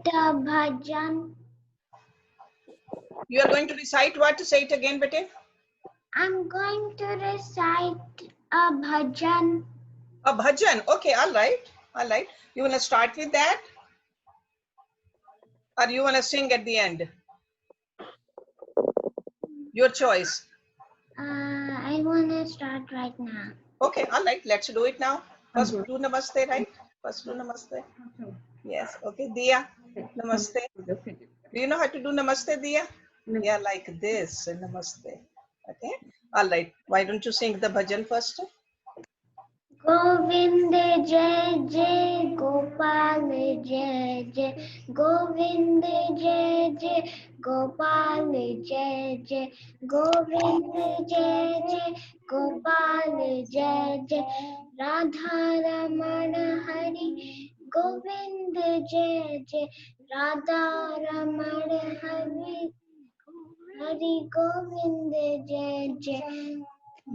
a bhajan. You are going to recite what? To say it again, bete. I'm going to recite a bhajan. A bhajan. Okay, all right. All right. You want to start with that? Or you want to sing at the end? Your choice. I want to start right now. Okay, all right. Let's do it now. First do namaste, right? First do namaste. Yes. Okay, Diya. Namaste. Do you know how to do namaste, Diya? Yeah, like this. Namaste. Okay. All right. Why don't you sing the bhajan first? Govind Jai Jai Gopal Jai Jai Govind Jai Jai Gopal Jai Jai Govind Jai Jai Gopal Jai Jai Radha Ramana Hari Govind Jai Jai Radha Ramana Hari Hari Govind Jai Jai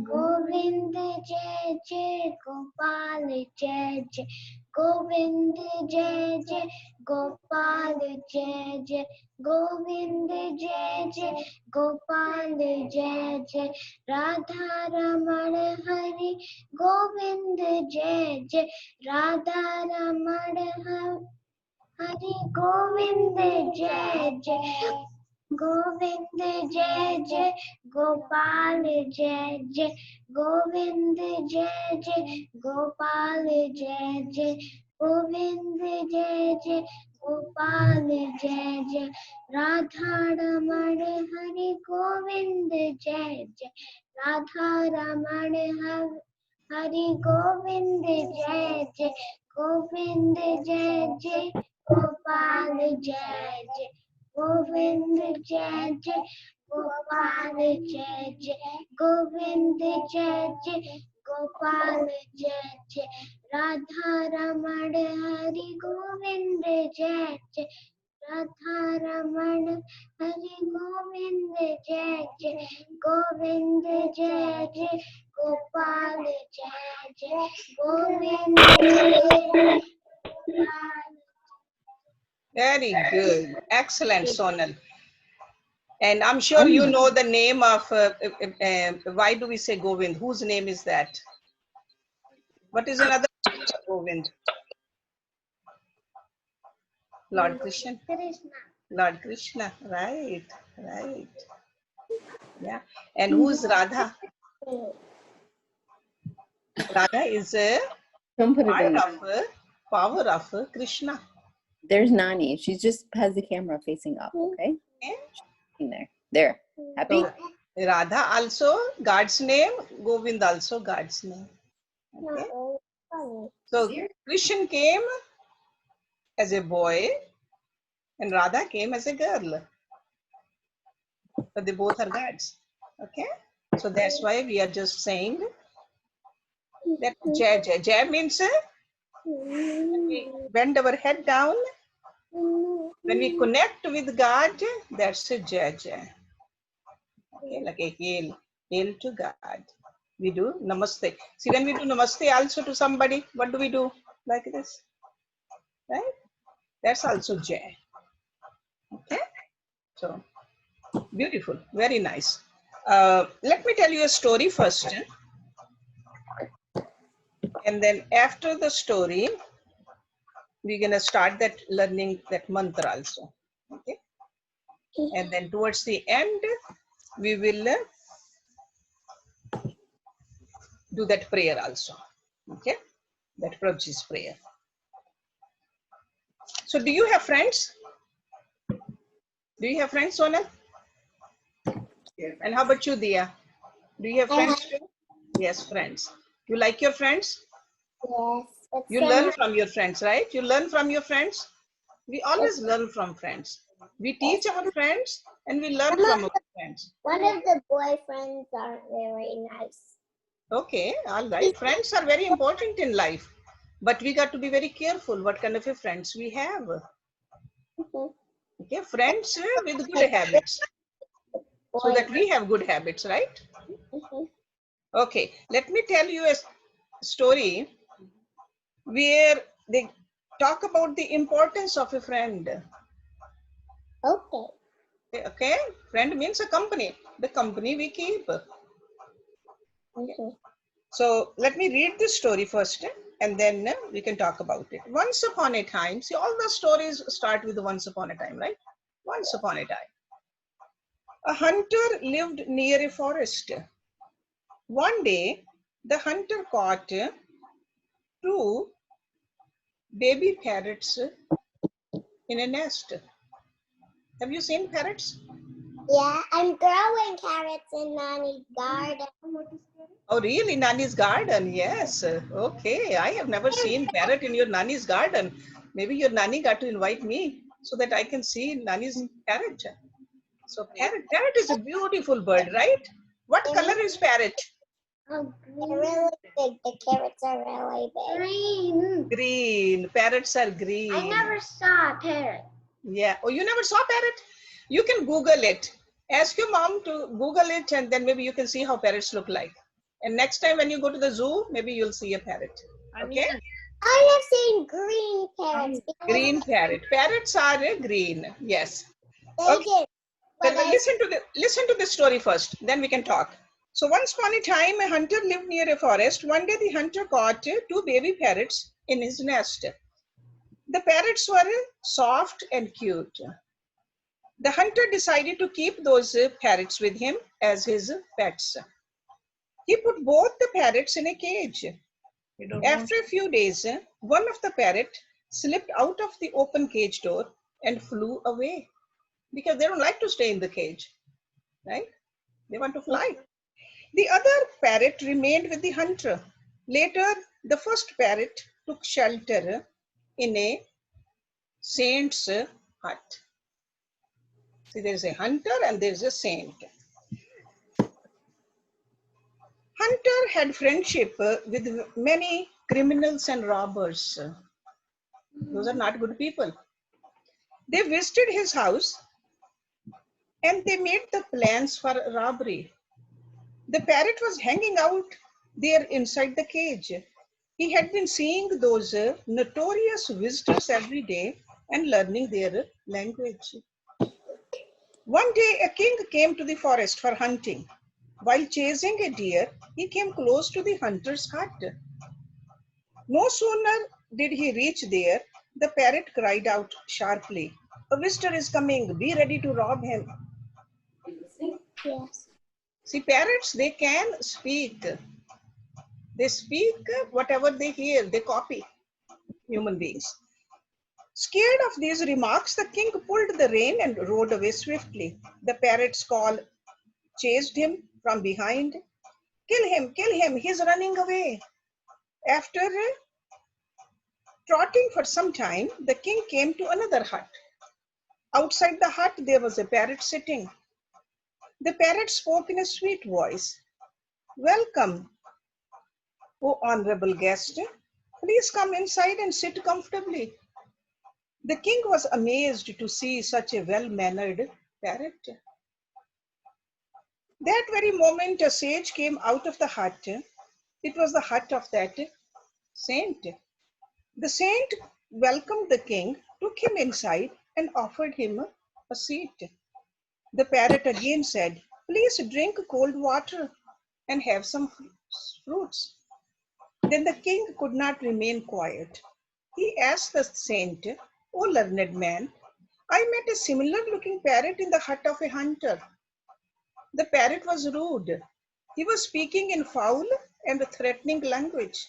Govind Jai Jai Gopal Jai Jai Govind Jai Jai Gopal Jai Jai Govind Jai Jai Gopal Jai Jai Radha Ramana Hari Govind Jai Jai Radha Ramana Hari Govind Jai Jai Govind Jai Jai Gopal Jai Jai Govind Jai Jai Gopal Jai Jai Govind Jai Jai Gopal Jai Jai Radha Ramana Hari Govind Jai Jai Radha Ramana Hari Govind Jai Jai Govind Jai Jai Gopal Jai Jai Govind Jai Jai Gopal Jai Jai Govind Jai Jai Gopal Jai Jai Radha Ramana Hari Govind Jai Jai Radha Ramana Hari Govind Jai Jai Govind Jai Jai Gopal Jai Jai Govind Jai Very good. Excellent, Sonal. And I'm sure you know the name of, why do we say Govind? Whose name is that? What is another name of Govind? Lord Krishna. Lord Krishna, right, right. Yeah. And who's Radha? Radha is a Don't put it in. power of Krishna. There's Nani. She just has the camera facing up, okay? Okay. In there. There. Happy? So, Radha also God's name, Govind also God's name. Okay. So Krishna came as a boy and Radha came as a girl. But they both are gods. Okay. So that's why we are just saying that Jai Jai. Jai means when we bend our head down, when we connect with God, that's a Jai Jai. Okay, like a hail to God. We do namaste. See, when we do namaste also to somebody, what do we do? Like this, right? That's also Jai. Okay, so beautiful, very nice. Let me tell you a story first, and then after the story, we're gonna start that learning that mantra also. Okay, and then towards the end, we will do that prayer also. Okay, that Prabhuji's prayer. So, do you have friends? Do you have friends, Sonal? And how about you, Diya? Do you have friends too? Yes, friends. You like your friends? Yes. You learn from your friends, right? You learn from your friends. We always learn from friends. We teach our friends and we learn from our friends. One of the boyfriends are very nice. Okay, all right. Friends are very important in life, but we got to be very careful what kind of a friends we have. Okay, friends with good habits, so that we have good habits, right? Okay, let me tell you a story where Talk about the importance of a friend. Okay. Okay, friend means a company, the company we keep. So let me read this story first and then we can talk about it. Once upon a time, see, all the stories start with once upon a time, right? Once upon a time, a hunter lived near a forest. One day, the hunter caught two baby parrots in a nest. Have you seen parrots? Yeah, I'm growing carrots in Nani's garden. Oh, really? Nani's garden? Yes. Okay. I have never seen parrot in your Nani's garden. Maybe your Nani got to invite me so that I can see Nani's parrot. So parrot is a beautiful bird, right? What color is parrot? Oh, they're really big. The carrots are really big. Green. Green. Parrots are green. I never saw a parrot. Yeah. Oh, you never saw parrot? You can Google it. Ask your mom to Google it and then maybe you can see how parrots look like. And next time when you go to the zoo, maybe you'll see a parrot. Okay? I have seen green parrots. Green parrot. Parrots are green. Yes. They Okay. did. Then But listen to the story first. Then we can talk. So once upon a time, a hunter lived near a forest. One day, the hunter caught two baby parrots in his nest. The parrots were soft and cute. The hunter decided to keep those parrots with him as his pets. He put both the parrots in a cage. After a few days, one of the parrots slipped out of the open cage door and flew away because they don't like to stay in the cage, right? They want to fly. The other parrot remained with the hunter. Later, the first parrot took shelter in a saint's hut. See, there's a hunter and there's a saint. Hunter had friendship with many criminals and robbers. Those are not good people. They visited his house and they made the plans for robbery. The parrot was hanging out there inside the cage. He had been seeing those notorious visitors every day and learning their language. One day, a king came to the forest for hunting. While chasing a deer, he came close to the hunter's hut. No sooner did he reach there, the parrot cried out sharply, "A visitor is coming, be ready to rob him." yes. See, parrots, they can speak. They speak whatever they hear, they copy human beings. Scared of these remarks, the king pulled the rein and rode away swiftly. The parrot's call chased him from behind. Kill him, he's running away." After trotting for some time, the king came to another hut. Outside the hut, there was a parrot sitting. The parrot spoke in a sweet voice. "Welcome, O honorable guest. Please come inside and sit comfortably." The king was amazed to see such a well-mannered parrot. That very moment, a sage came out of the hut. It was the hut of that saint. The saint welcomed the king, took him inside, and offered him a seat. The parrot again said, "Please drink cold water and have some fruits." Then the king could not remain quiet. He asked the saint, "O learned man, I met a similar looking parrot in the hut of a hunter. The parrot was rude. He was speaking in foul and threatening language.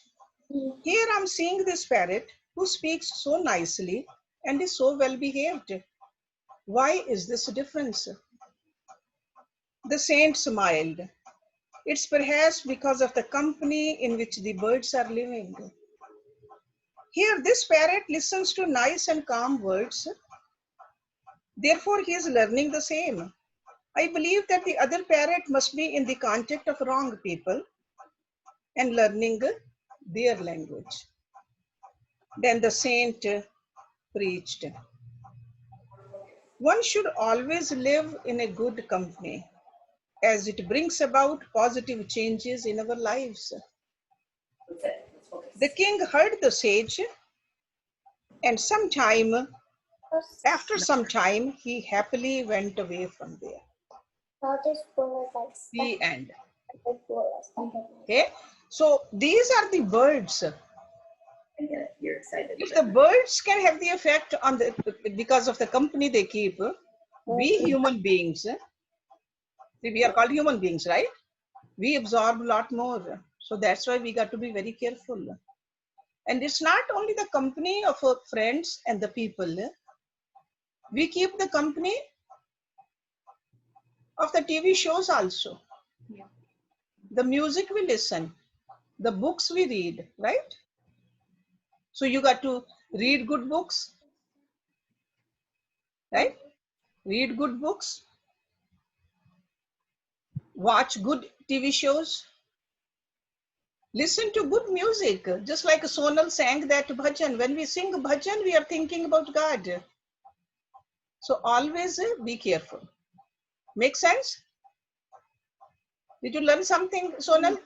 Here I'm seeing this parrot who speaks so nicely and is so well behaved. Why is this difference?" The saint smiled. "It's perhaps because of the company in which the birds are living. Here, this parrot listens to nice and calm words. Therefore, he is learning the same. I believe that the other parrot must be in the contact of wrong people and learning their language." Then the saint preached, "One should always live in a good company, as it brings about positive changes in our lives." The king heard the sage And after some time, he happily went away from there. The end. Okay, so these are the birds. You're excited. If the birds can have the effect on the, because of the company they keep, we human beings, we are called human beings, right? We absorb a lot more. So that's why we got to be very careful. And it's not only the company of our friends and the people. We keep the company of the TV shows also. Yeah. The music we listen, the books we read, right? So you got to read good books, right? Read good books, watch good TV shows, listen to good music. Just like Sonal sang that bhajan. When we sing bhajan, we are thinking about God. So always be careful. Make sense? Did you learn something, Sonal?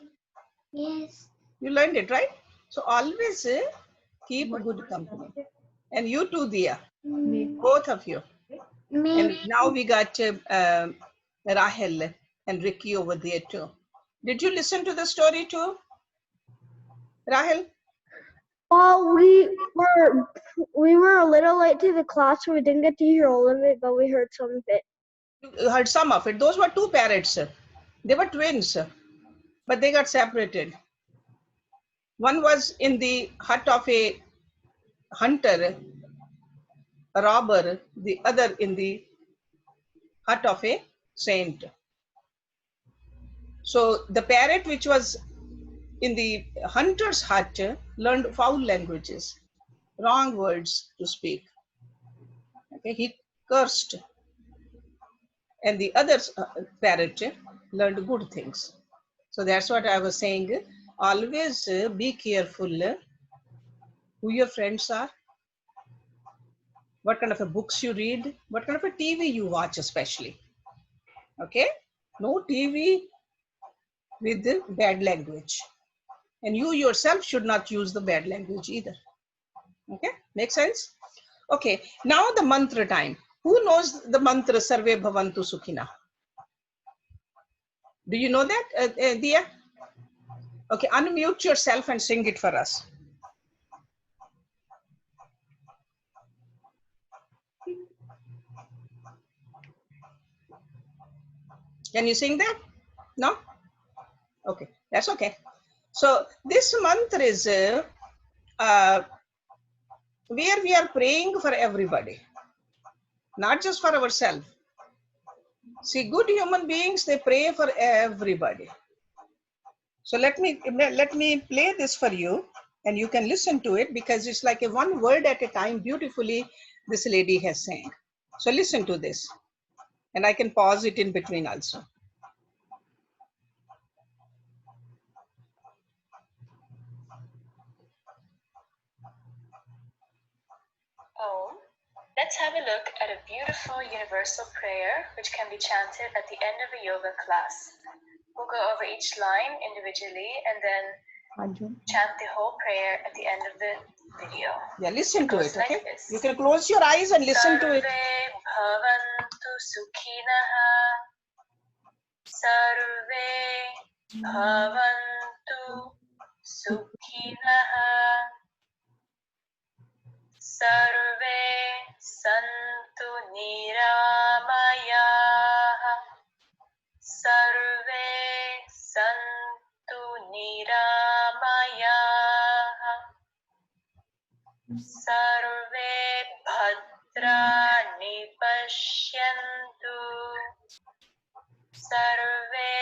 Yes. You learned it, right? So always keep good company. And you too, Dia. Both of you. And now we got Rahel and Ricky over there too. Did you listen to the story too, Rahel? Well, we were a little late to the class, so we didn't get to hear all of it, but we heard some of it. You heard some of it. Those were two parrots. They were twins, but they got separated. One was in the hut of a hunter, a robber, the other in the hut of a saint. So the parrot which was in the hunter's hut learned foul languages, wrong words to speak. Okay, he cursed, and the other parrot learned good things. So that's what I was saying. Always be careful who your friends are, what kind of a books you read, what kind of a TV you watch, especially. Okay, no TV with bad language, and you yourself should not use the bad language either. Okay, make sense? Okay, now the mantra time. Who knows the mantra Sarve Bhavantu Sukhina? Do you know that, Dia? Okay, unmute yourself and sing it for us. Can you sing that? No? Okay, that's okay. So this mantra is where we are praying for everybody, not just for ourselves. See, good human beings, they pray for everybody. So let me play this for you, and you can listen to it, because it's like a one word at a time. Beautifully, this lady has sang. So listen to this, and I can pause it in between also. Om. Let's have a look at a beautiful universal prayer which can be chanted at the end of a yoga class. We'll go over each line individually and then chant the whole prayer at the end of the video. Yeah, listen to it, okay? Like You can close your eyes and listen to it. Sarve bhavantu sukhinah. Sarve bhavantu sukhinah. Sarve santu niramayah. Sarve santu niramayah. Sarve bhadrani pashyantu. Sarve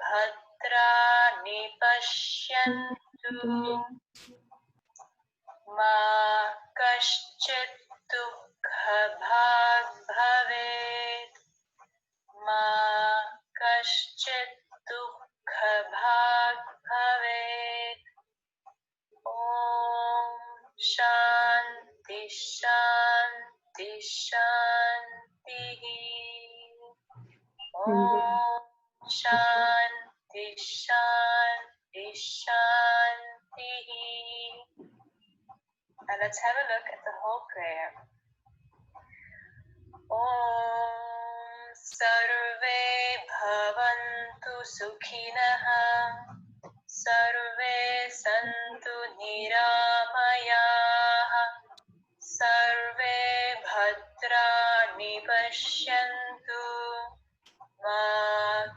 bhadrani pashyantu. Ma kaschit dukha bhag bhavet. Ma kaschit dukha bhag bhavet. Om Shanti Shanti Shanti. Om Shanti Shanti Shanti. And let's have a look at the whole prayer. Om Sarve Bhavantu Sukhinah Sarve Santu Niramayah Sarve Bhadrani Pashyantu Ma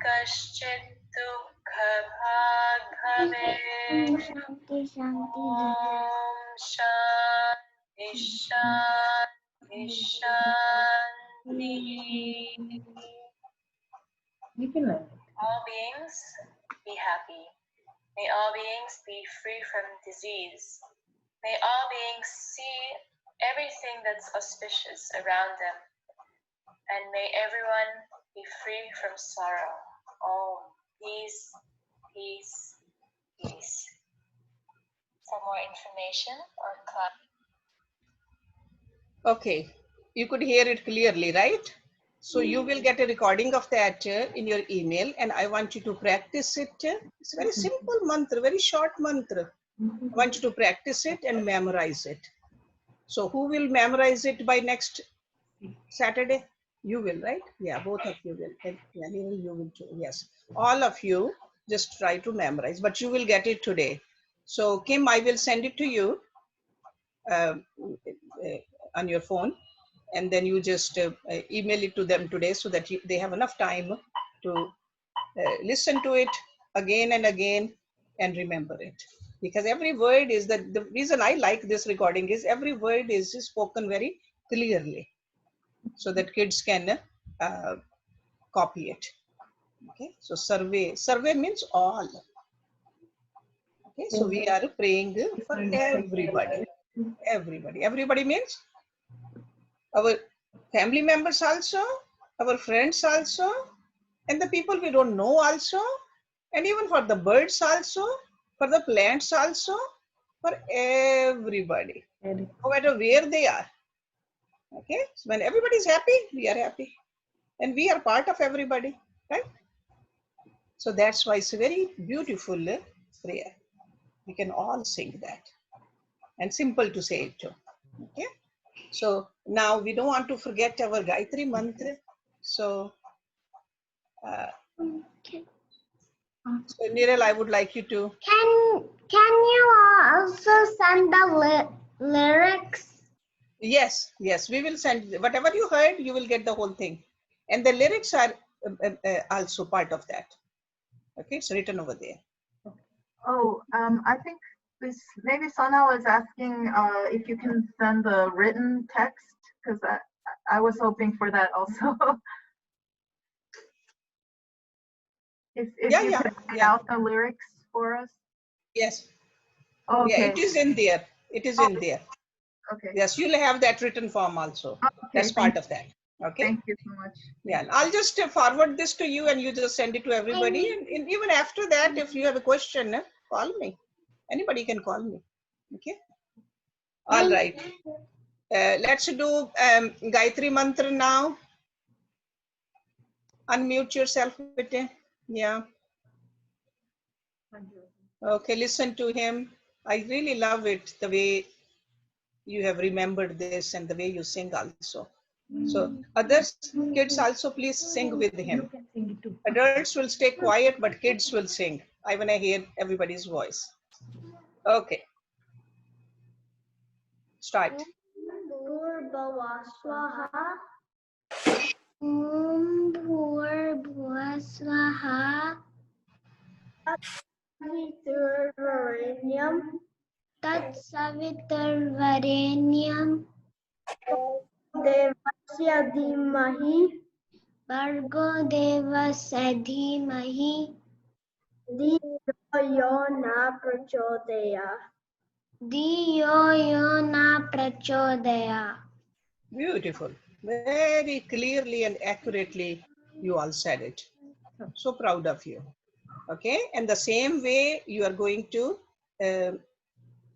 Kaschit Dukha Bhag Bhavet Shanti, Shanti. Om Shanti Shanti Shanti. All beings be happy. May all beings be free from disease. May all beings see everything that's auspicious around them. And may everyone be free from sorrow. Om. Peace, peace, peace. For more information or class. Okay, you could hear it clearly, right? So you will get a recording of that in your email, and I want you to practice it. It's a very simple mantra, very short mantra. I want you to practice it and memorize it. So who will memorize it by next Saturday? You will, right? Yeah, both of you will. And yeah, you will too. Yes, all of you just try to memorize, but you will get it today. So Kim, I will send it to you on your phone, and then you just email it to them today so that they have enough time to listen to it again and again and remember it. Because every word is that the reason I like this recording is every word is spoken very clearly so that kids can copy it. Okay, so survey means all. Okay, so we are praying for everybody. Everybody means our family members also, our friends also, and the people we don't know also, and even for the birds also, for the plants also, for everybody, no matter where they are. Okay, so when everybody is happy, we are happy, and we are part of everybody, right? So that's why it's a very beautiful prayer. We can all sing that, and simple to say it too. Okay, so now we don't want to forget our Gayatri mantra. So, so Nirel, I would like you to. Can you also send the lyrics? Yes, we will send whatever you heard, you will get the whole thing. And the lyrics are also part of that. Okay, it's written over there. Oh, I think this maybe Sana was asking if you can send the written text, because I was hoping for that also. if you could read out the lyrics for us. Yes. Okay. Yeah, it is in there. It is in there. Okay. Yes, you'll have that written form also. Okay, that's part of that. Okay. Thank you so much. Yeah, I'll just forward this to you and you just send it to everybody. And even after that, if you have a question, call me. Anybody can call me. Okay. All right. Let's do Gayatri Mantra now. Unmute yourself, bete. Yeah. Okay, listen to him. I really love it, the way you have remembered this and the way you sing also. So others, kids also please sing with him. Adults will stay quiet, but kids will sing. I want to hear everybody's voice. Okay. Start. Om Bhur Swaha Tat Savitarvarenyam Devasya Dhimahi Bhargo Devasya Dhimahi Dhiyo Yo Na Prachodaya Dhiyo Yo Na Prachodaya. Beautiful. Very clearly and accurately you all said it. I'm so proud of you. Okay, and the same way you are going to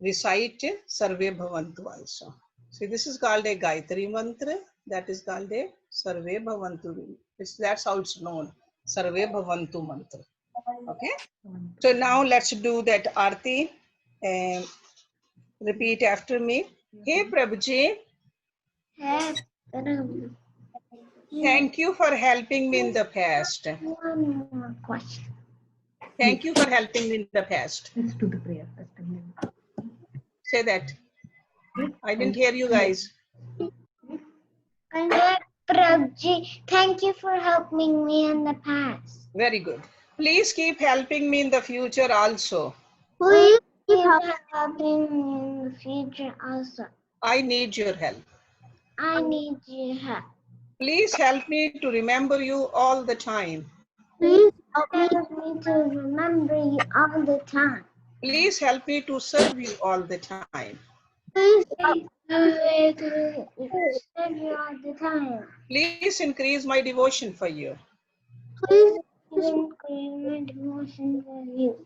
recite Sarve Bhavantu also. See, this is called a Gayatri Mantra. That is called a Sarve Bhavantu. That's how it's known. Sarve Bhavantu Mantra. Okay. So now let's do that Aarti. Repeat after me. Hey Prabhuji, thank you for helping me in the past. One more question. Thank you for helping me in the past. Let's do the prayer first. Say that. I didn't hear you guys. Prabji, thank you for helping me in the past. Very good. Please keep helping me in the future also. Please keep helping me in the future also. I need your help. I need your help. Please help me to remember you all the time. Please help me to remember you all the time. Please help me to serve you all the time. Please help me to serve you all the time. Please increase my devotion for you. Please increase my devotion for you.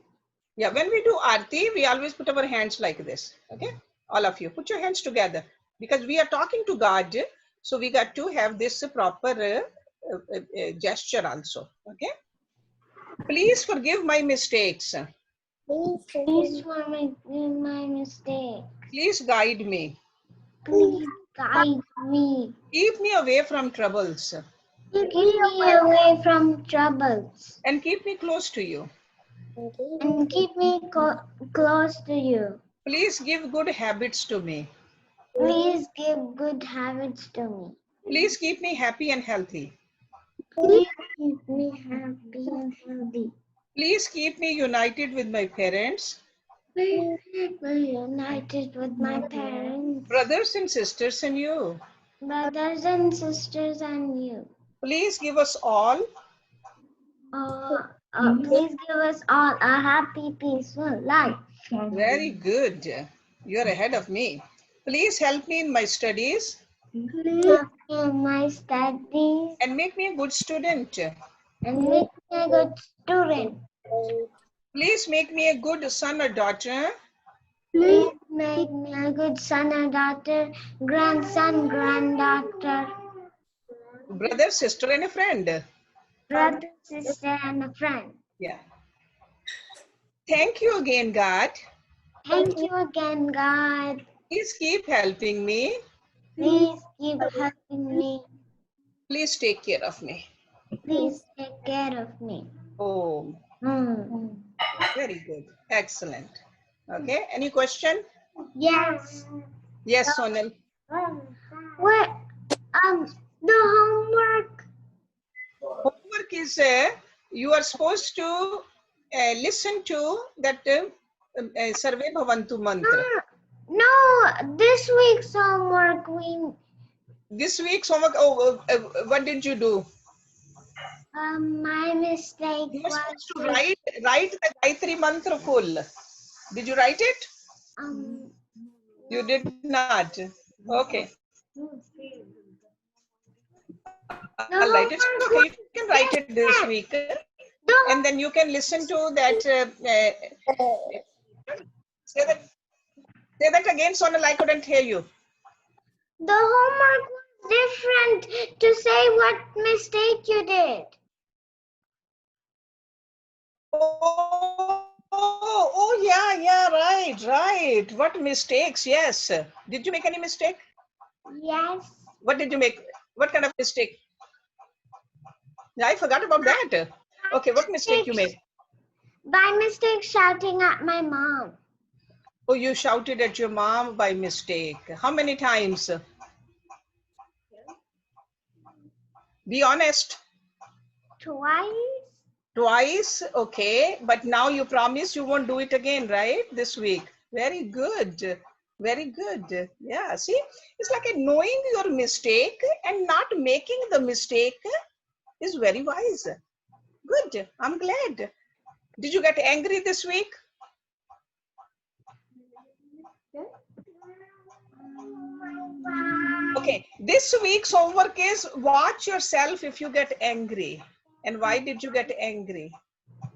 Yeah, when we do Aarti, we always put our hands like this. Okay, all of you, put your hands together because we are talking to God. So we got to have this proper gesture also. Okay, please forgive my mistakes. Please forgive my mistake. Please guide me. Please guide me. Keep me away from troubles. Keep me away from troubles. And keep me close to you. And keep me close to you. Please give good habits to me. Please give good habits to me. Please keep me happy and healthy. Please keep me happy and healthy. Please keep me united with my parents, Please keep me united with my parents, brothers and sisters, and you. brothers and sisters, and you. Please give us all Please give us all a happy, peaceful life. very good. You're ahead of me. Please help me in my studies Please help me in my studies and make me a good student. and make me a good student. Please make me a good son or daughter, Please make me a good son or daughter, grandson, granddaughter, brother, sister, and a friend. brother, sister, and a friend. Yeah. Thank you again, God. Thank you again, God. Please keep helping me. Please keep helping me. Please take care of me. Please take care of me. Oh, very good. Excellent. Okay. Any question? Yes. Yes, Sonal. What? The homework. Homework is you are supposed to listen to that Sarve Bhavantu mantra. No, this week's homework This week's homework, what did you do? my mistake You were was supposed to write the Gayatri mantra full. Did you write it? You did not. Okay. All right, it's okay. You can write it this week, and then you can listen to that. Say that again, Sonal. I couldn't hear you. The homework was different to say what mistake you did. Yeah, right. What mistakes? Yes. Did you make any mistake? Yes. What did you make? What kind of mistake? Yeah, I forgot about that. Okay, what mistake you made? By mistake shouting at my mom. Oh, you shouted at your mom by mistake. How many times? Be honest. Twice? Twice, okay. But now you promise you won't do it again, right? This week. Very good. Very good. Yeah, see, it's like knowing your mistake and not making the mistake is very wise. Good. I'm glad. Did you get angry this week? Okay, this week's homework is watch yourself if you get angry. And why did you get angry?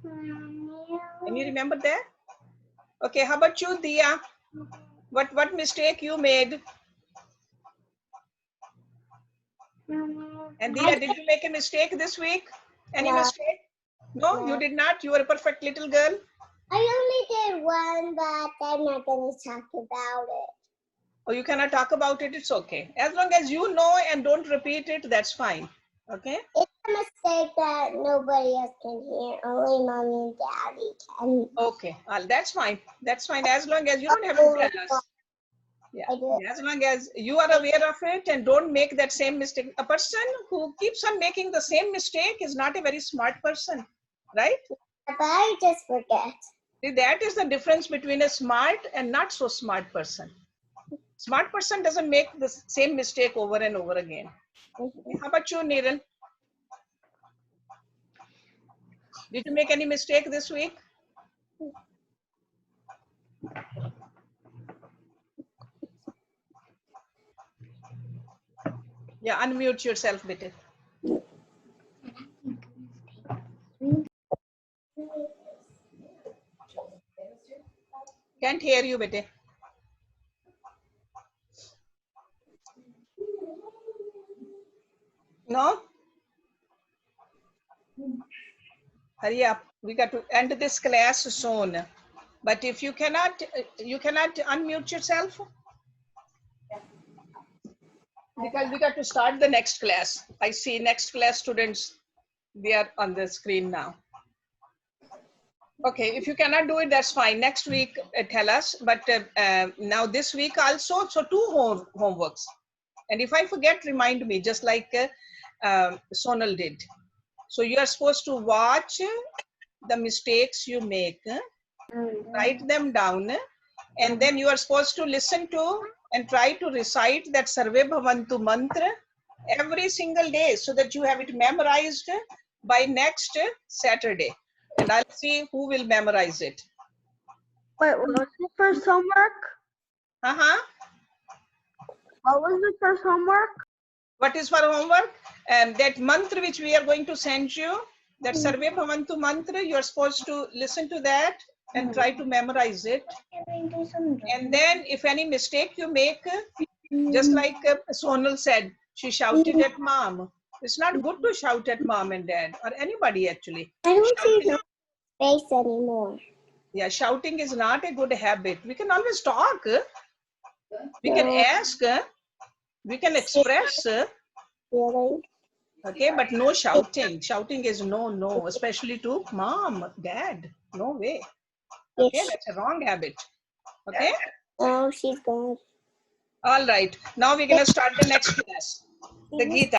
Can you remember that? Okay, how about you, Dia? What mistake you made? And Dia, did you make a mistake this week? Any mistake? No, you did not. You were a perfect little girl. I only did one, but I'm not going to talk about it. or you cannot talk about it, it's okay. As long as you know and don't repeat it, that's fine. Okay? It's a mistake that nobody else can hear. Only mommy and daddy can. Okay, well, that's fine. That's fine. As long as you don't have to tell us. Yeah. I do. As long as you are aware of it and don't make that same mistake. A person who keeps on making the same mistake is not a very smart person, right? But I just forget. See, that is the difference between a smart and not so smart person. Smart person doesn't make the same mistake over and over again. How about you, Niran? Did you make any mistake this week? Yeah, unmute yourself, bete. Can't hear you, bete. No? Hurry up. We got to end this class soon. But if you cannot unmute yourself. Because we got to start the next class. I see next class students, they are on the screen now. Okay, if you cannot do it, that's fine. Next week, tell us. But now this week also, so 2 homeworks. And if I forget, remind me, just like Sonal did. So you are supposed to watch the mistakes you make, write them down, and then you are supposed to listen to and try to recite that Sarve Bhavantu mantra every single day so that you have it memorized by next Saturday. And I'll see who will memorize it. Wait, what was the first homework? What was the first homework? What is for homework? That mantra which we are going to send you, that Sarve Bhavantu mantra, you are supposed to listen to that and try to memorize it. And then if any mistake you make, just like Sonal said, she shouted at mom. It's not good to shout at mom and dad or anybody actually. I don't see Shouting, no face anymore. yeah, shouting is not a good habit. We can always talk. We can ask. We can express. Really? Okay, but no shouting. Shouting is no, especially to mom, dad. No way. Okay, Yes. that's a wrong habit. Okay. Oh, she's gone. All right. Now we're gonna start the next class. The Gita.